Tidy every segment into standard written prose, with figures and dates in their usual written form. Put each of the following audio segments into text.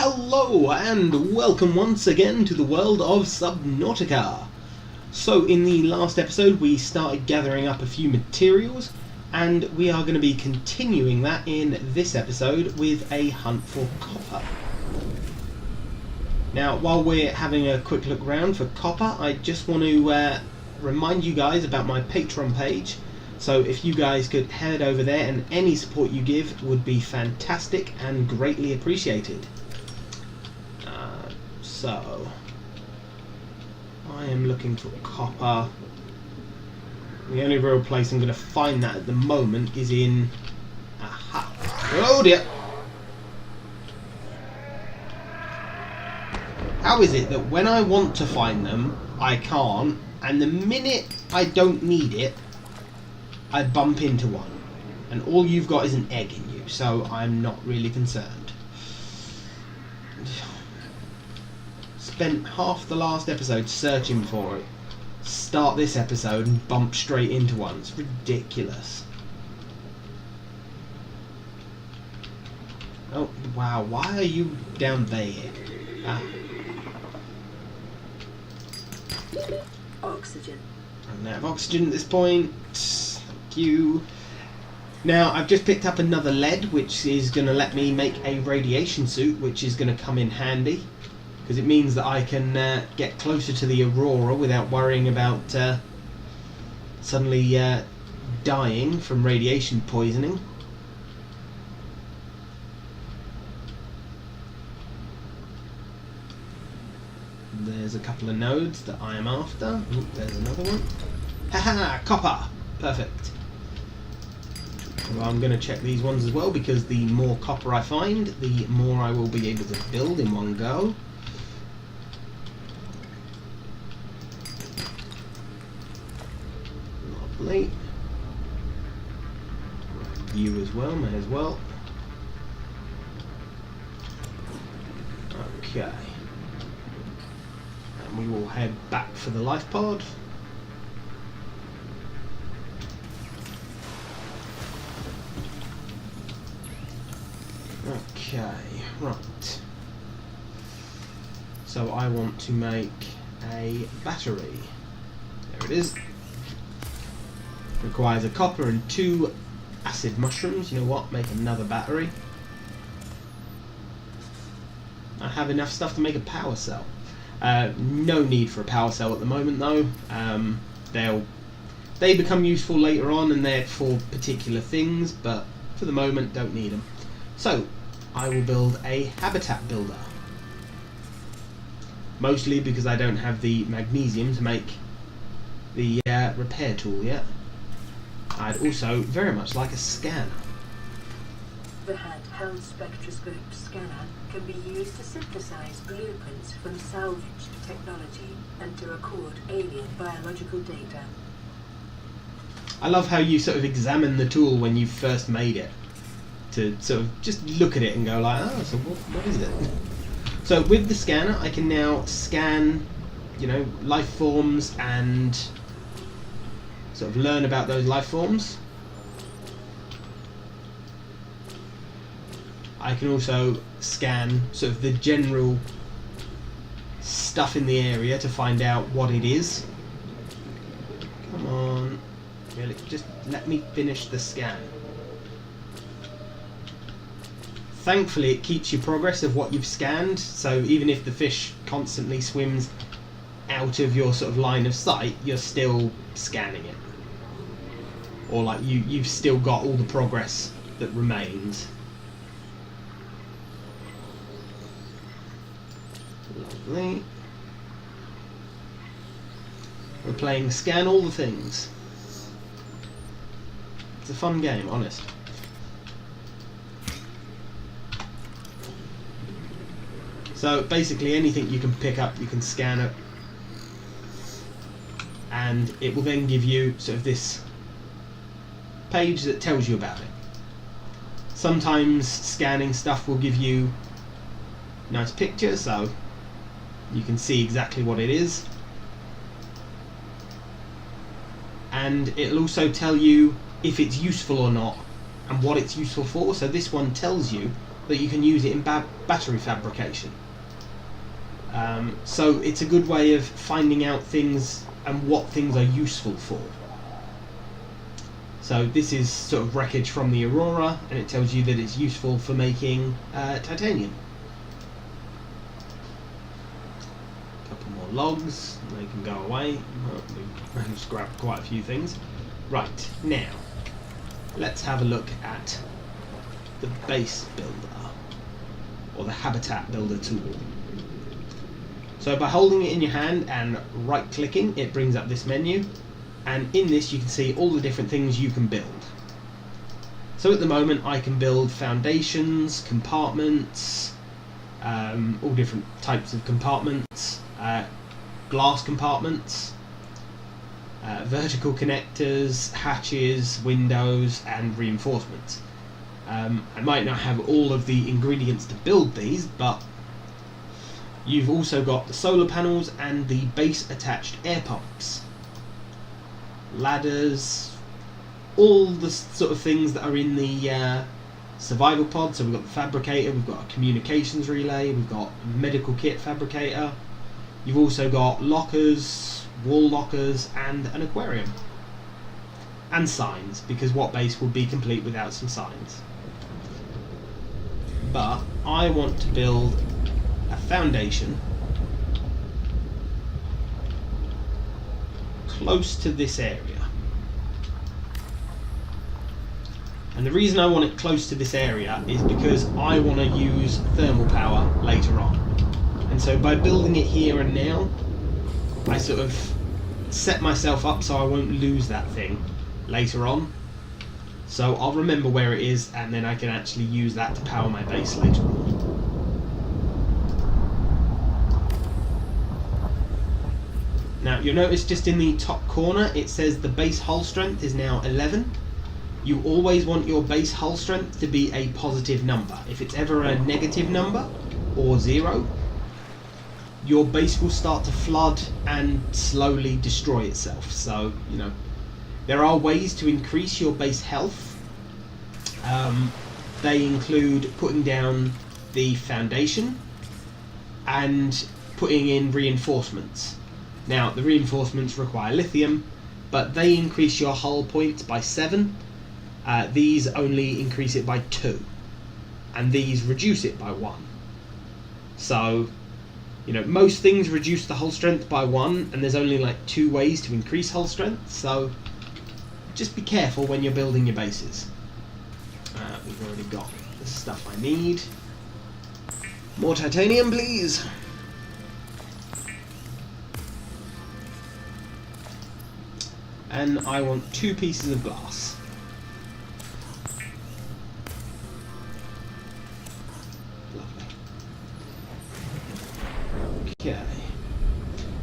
Hello and welcome once again to the world of Subnautica. So in the last episode we started gathering up a few materials, and we are going to be continuing that in this episode with a hunt for copper. Now while we're having a quick look around for copper, I just want to remind you guys about my Patreon page. So if you guys could head over there, and any support you give would be fantastic and greatly appreciated. So I am looking for copper. The only real place I'm going to find that at the moment is in... Aha! Oh dear! How is it that when I want to find them, I can't, and the minute I don't need it, I bump into one, and all you've got is an egg in you, so I'm not really concerned. Spent half the last episode searching for it. Start this episode and bump straight into one. It's ridiculous. Oh, wow, why are you down there? Ah. Oxygen. I'm out of oxygen at this point. Thank you. Now, I've just picked up another lead, which is going to let me make a radiation suit, which is going to come in handy, because it means that I can get closer to the aurora without worrying about suddenly dying from radiation poisoning. There's a couple of nodes that I am after. Ooh, there's another one. Haha, copper! Perfect. Well, I'm going to check these ones as well, because the more copper I find, the more I will be able to build in one go. Lovely. You as well, may as well. Okay. And we will head back for the life pod. Okay, right. So I want to make a battery. There it is. Requires a copper and 2 acid mushrooms. You know what? Make another battery. I have enough stuff to make a power cell. No need for a power cell at the moment though. They become useful later on, and they're for particular things, but for the moment don't need them. So I will build a habitat builder. Mostly because I don't have the magnesium to make the repair tool yet. I'd also very much like a scanner. The handheld spectroscope scanner can be used to synthesize blueprints from salvaged technology and to record alien biological data. I love how you sort of examine the tool when you first made it, to sort of just look at it and go like, oh, so what is it? So with the scanner I can now scan, you know, life forms and sort of learn about those life forms. I can also scan sort of the general stuff in the area to find out what it is. Come on, really, just let me finish the scan. Thankfully it keeps your progress of what you've scanned, so even if the fish constantly swims out of your sort of line of sight, you're still scanning it. Or like you've still got all the progress that remains. Lovely. We're playing Scan All the Things. It's a fun game, honest. So basically anything you can pick up, you can scan it, and it will then give you sort of this page that tells you about it. Sometimes scanning stuff will give you a nice picture, so you can see exactly what it is, and it'll also tell you if it's useful or not and what it's useful for. So this one tells you that you can use it in battery fabrication. So it's a good way of finding out things and what things are useful for. So this is sort of wreckage from the Aurora, and it tells you that it's useful for making titanium. A couple more logs, they can go away. We just grabbed quite a few things. Right, now let's have a look at the base builder, or the habitat builder tool. So by holding it in your hand and right clicking, it brings up this menu, and in this you can see all the different things you can build. So at the moment I can build foundations, compartments, all different types of compartments, glass compartments, vertical connectors, hatches, windows and reinforcements. I might not have all of the ingredients to build these, but you've also got the solar panels and the base attached air pumps, ladders, all the sort of things that are in the survival pod. So we've got the fabricator, we've got a communications relay, we've got a medical kit fabricator, you've also got lockers, wall lockers and an aquarium. And signs, because what base would be complete without some signs? But I want to build a foundation close to this area. And the reason I want it close to this area is because I want to use thermal power later on. And so by building it here and now, I sort of set myself up so I won't lose that thing later on. So I'll remember where it is, and then I can actually use that to power my base later on. Now you'll notice just in the top corner it says the base hull strength is now 11. You always want your base hull strength to be a positive number. If it's ever a negative number or 0, your base will start to flood and slowly destroy itself. So, you know, there are ways to increase your base health. They include putting down the foundation and putting in reinforcements. Now, the reinforcements require lithium, but they increase your hull points by 7. These only increase it by 2, and these reduce it by 1. So, you know, most things reduce the hull strength by 1, and there's only like 2 ways to increase hull strength, so just be careful when you're building your bases. We've already got the stuff I need. More titanium, please! And I want 2 pieces of glass. Lovely. Okay.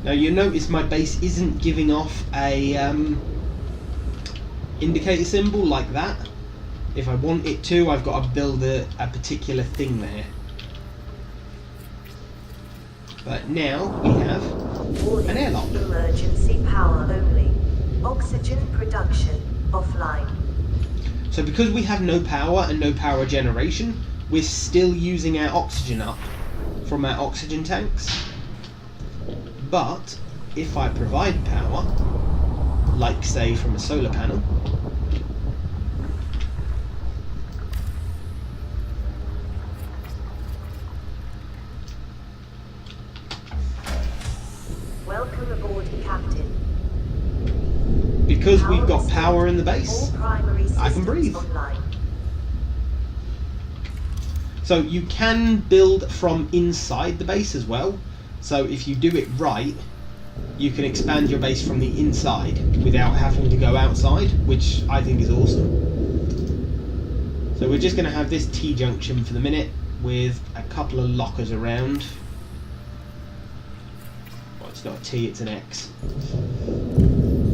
Now you notice my base isn't giving off a indicator symbol like that. If I want it to, I've got to build a particular thing there. But now we have an airlock. Emergency power only. Oxygen production offline. So because we have no power and no power generation, we're still using our oxygen up from our oxygen tanks. But if I provide power, like say from a solar panel, Welcome aboard, Captain. because we've got power in the base, All primary I can breathe. online. So you can build from inside the base as well. So if you do it right, you can expand your base from the inside without having to go outside, which I think is awesome. So we're just going to have this T-junction for the minute with a couple of lockers around. Well, it's not a T, it's an X.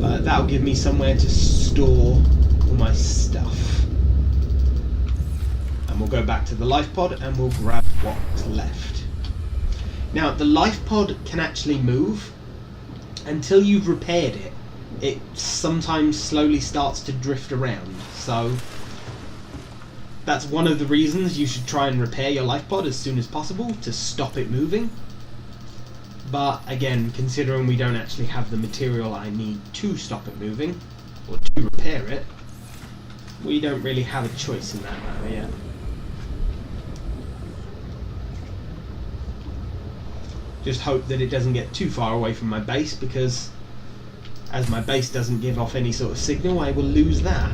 But that'll give me somewhere to store all my stuff. And we'll go back to the life pod and we'll grab what's left. Now, the life pod can actually move. Until you've repaired it, it sometimes slowly starts to drift around. So That's one of the reasons you should try and repair your life pod as soon as possible to stop it moving. But again, considering we don't actually have the material I need to stop it moving, or to repair it, we don't really have a choice in that matter yet. Just hope that it doesn't get too far away from my base, because as my base doesn't give off any sort of signal, I will lose that.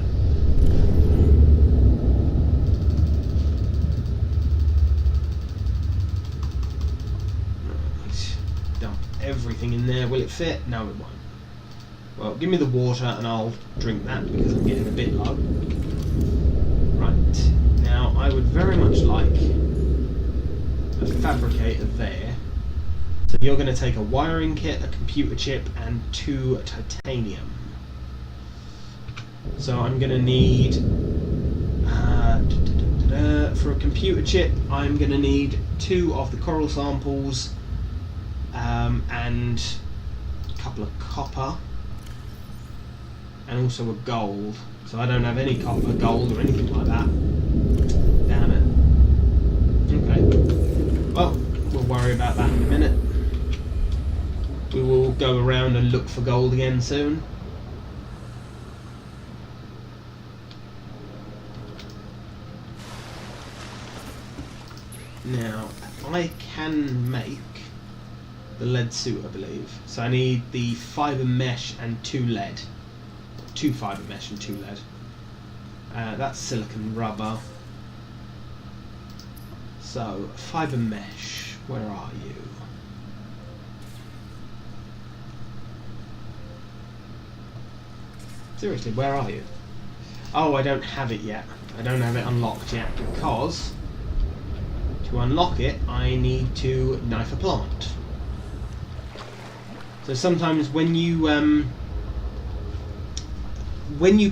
Right. Dump everything in there. Will it fit? No, it won't. Well, give me the water and I'll drink that because I'm getting a bit low. Right. Now, I would very much like a fabricator there. So you're going to take a wiring kit, a computer chip, and 2 titanium. So I'm going to need, for a computer chip, I'm going to need 2 of the coral samples, and a couple of copper, and also a gold. So I don't have any copper, gold, or anything like that. Damn it. Okay. Well, we'll worry about that in a minute. We will go around and look for gold again soon. Now, I can make the lead suit, I believe. So I need the fibre mesh and 2 lead. 2 fibre mesh and 2 lead. That's silicon rubber. So, fibre mesh, where are you? Seriously, where are you? Oh, I don't have it yet. I don't have it unlocked yet because to unlock it, I need to knife a plant. So sometimes when you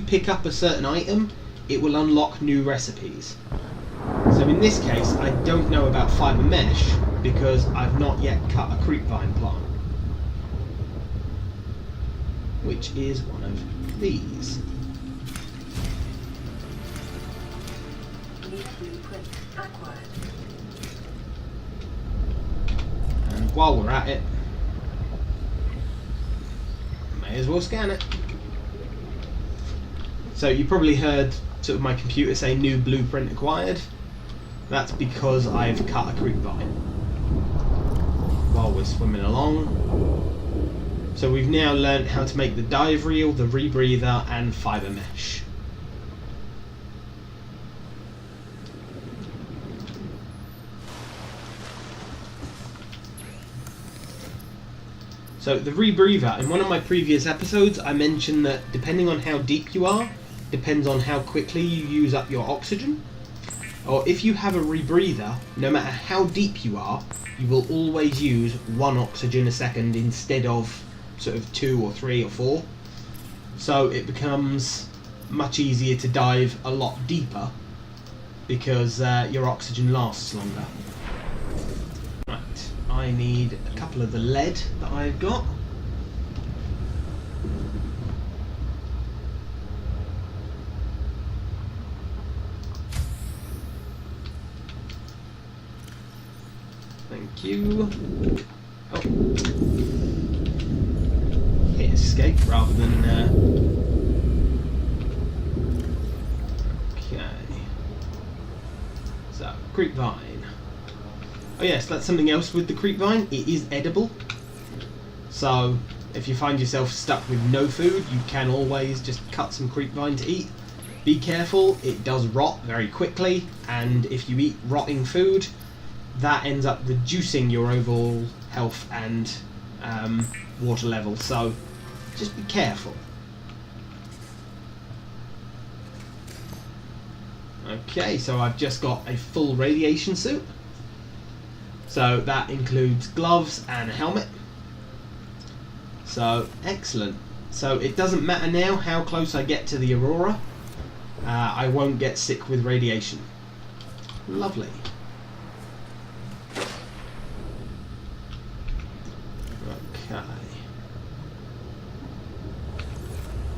pick up a certain item, it will unlock new recipes. So in this case, I don't know about fibre mesh because I've not yet cut a creepvine plant, which is one of these. Blueprint acquired. And while we're at it, may as well scan it. So you probably heard sort of my computer say new blueprint acquired. That's because I've cut a creepvine while we're swimming along. So we've now learnt how to make the dive reel, the rebreather, and fibre mesh. So the rebreather, in one of my previous episodes I mentioned that depending on how deep you are, depends on how quickly you use up your oxygen. Or if you have a rebreather, no matter how deep you are, you will always use 1 oxygen a second instead of sort of 2 or 3 or 4. So it becomes much easier to dive a lot deeper because your oxygen lasts longer. Right, I need a couple of the lead that I've got. Thank you. Oh. Hit escape rather than... Okay. So, creepvine. Oh yes, that's something else with the creepvine. It is edible. So, if you find yourself stuck with no food, you can always just cut some creepvine to eat. Be careful, it does rot very quickly, and if you eat rotting food, that ends up reducing your overall health and water level, so just be careful. Okay, so I've just got a full radiation suit. So that includes gloves and a helmet. So, excellent. So it doesn't matter now how close I get to the aurora. I won't get sick with radiation. Lovely. Okay.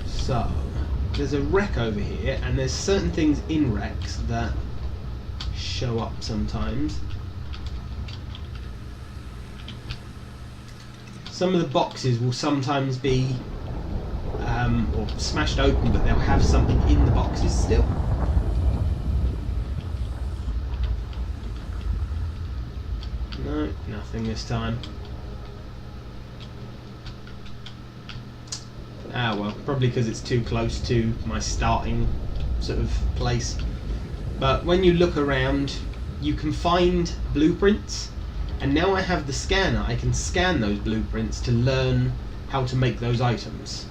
So, there's a wreck over here, and there's certain things in wrecks that show up sometimes. Some of the boxes will sometimes be or smashed open, but they'll have something in the boxes still. No, nothing this time. Ah well, probably because it's too close to my starting sort of place. But when you look around, you can find blueprints, and now I have the scanner, I can scan those blueprints to learn how to make those items.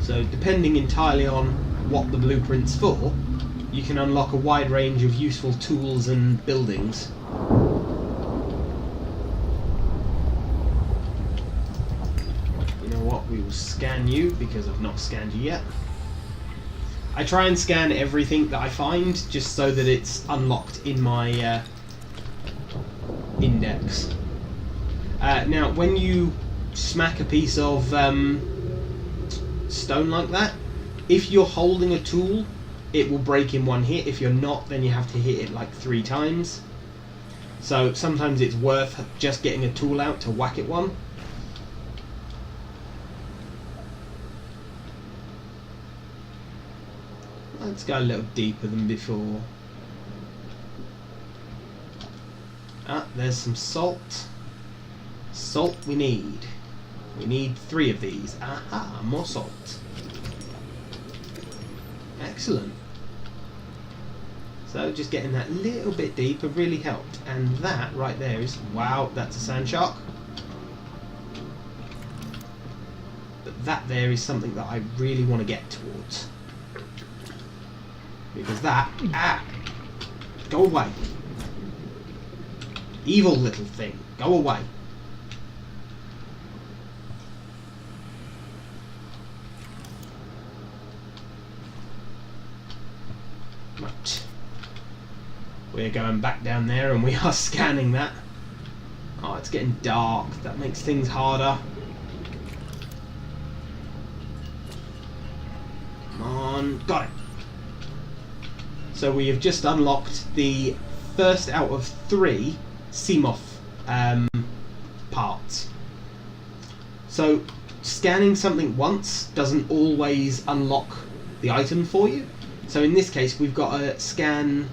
So depending entirely on what the blueprint's for, you can unlock a wide range of useful tools and buildings. You know what, we will scan you because I've not scanned you yet. I try and scan everything that I find just so that it's unlocked in my index. Now when you smack a piece of stone like that, if you're holding a tool, it will break in one hit. If you're not, then you have to hit it like 3 times. So sometimes it's worth just getting a tool out to whack it one. Let's go a little deeper than before. Ah, there's some salt. Salt we need. We need 3 of these. Aha, more salt. Excellent. So just getting that little bit deeper really helped. And that right there is, wow, that's a sand shark. But that there is something that I really want to get towards. Because that, go away. Evil little thing, go away. Right. We're going back down there and we are scanning that. Oh, it's getting dark. That makes things harder. Come on. Got it. So we have just unlocked the first out of 3 Seamoth parts. So scanning something once doesn't always unlock the item for you. So in this case we've got to scan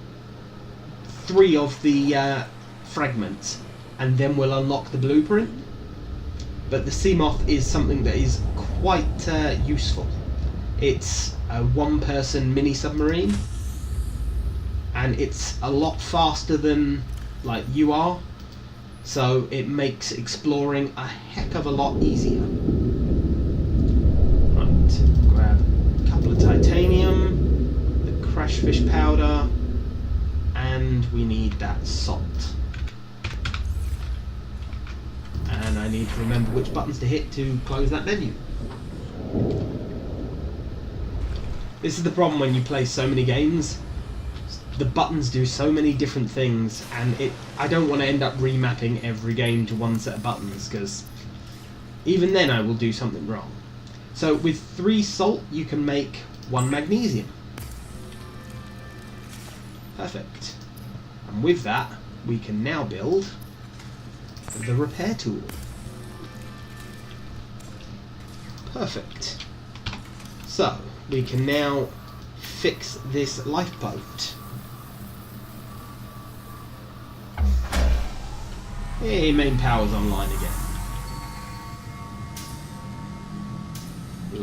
3 of the fragments and then we'll unlock the blueprint. But the Seamoth is something that is quite useful. It's a 1-person mini submarine and it's a lot faster than like you are, so it makes exploring a heck of a lot easier. Right, grab a couple of titanium, crashfish powder, and we need that salt. And I need to remember which buttons to hit to close that menu. This is the problem when you play so many games. The buttons do so many different things, and I don't want to end up remapping every game to one set of buttons, because even then I will do something wrong. So with 3 salt you can make 1 magnesium. Perfect. And with that, we can now build the repair tool. Perfect. So, we can now fix this lifeboat. Hey, main power's online again.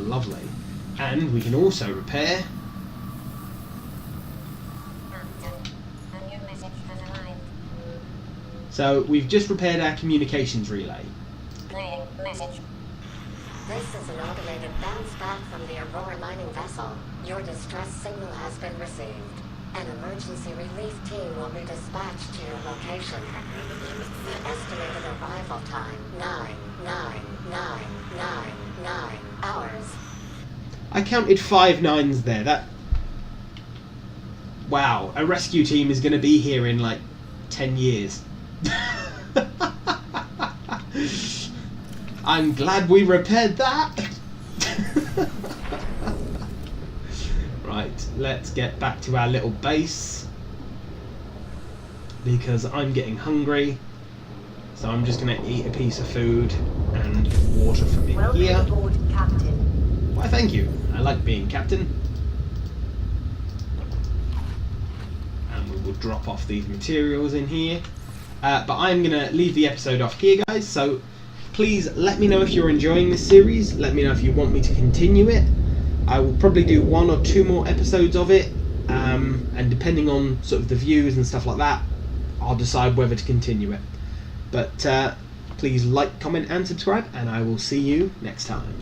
Lovely. And we can also repair So we've just repaired our communications relay. Playing message. This is an automated bounce back from the Aurora mining vessel. Your distress signal has been received. An emergency relief team will be dispatched to your location. Estimated arrival time 9 hours. I counted 5 9s there. That. Wow, a rescue team is going to be here in like 10 years. I'm glad we repaired that. Right, let's get back to our little base because I'm getting hungry. So I'm just going to eat a piece of food and water from in Welcome here. aboard, Captain. Why, thank you. I like being captain. And we will drop off these materials in here. But I'm going to leave the episode off here, guys. So please let me know if you're enjoying this series. Let me know if you want me to continue it. I will probably do 1 or 2 more episodes of it. And depending on sort of the views and stuff like that, I'll decide whether to continue it. But please like, comment and subscribe, and I will see you next time.